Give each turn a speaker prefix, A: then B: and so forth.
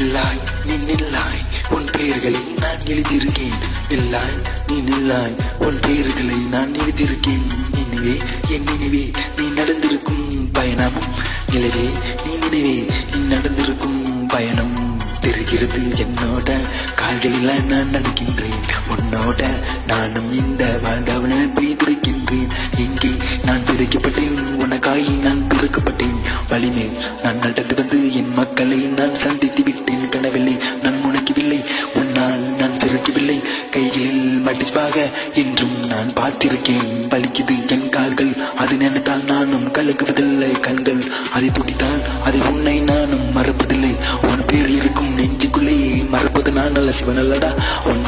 A: நில்லாய் நீ நில்லாய் உன் பெயர்களை நான் எழுதியிருக்கேன். நில்லாய் நீ நில்லாய் உன் பெயர்களை நான் எழுதியிருக்கேன். நினைவே என் நினைவே நீ நடந்திருக்கும் பயணம். நிலவே நீ நினைவே நீ நடந்திருக்கும் பயணம். தெரிகிறது என்னோட கால்களில் நான் நடக்கின்றேன். உன்னோட நானும் இந்த வாழ்ந்தவனை துடிக்கின்றேன். இங்கே நான் பிதைக்கப்பட்டேன், உனக்காய் நான் பிறக்கப்பட்டேன். வழிமேல் நான் நடந்து வந்து என் மக்களை நான் சந்தித்து விட்டேன். கனவில்லை நான் முனைக்கவில்லை, உன்னால் நான் சிரிக்கவில்லை. கைகளில் மட்டிப்பாக என்றும் நான் பார்த்திருக்கேன். வலிக்குது என் கால்கள், அது நினைத்தால் நானும் கலக்குவதில்லை. கண்கள் அதை துடித்தால் அதை உன்னை நானும் மறப்பதில்லை. உன் பேர் இருக்கும் நெஞ்சுக்குள்ளே மறப்பது நான் அல்ல சிவனல்லடா. உன்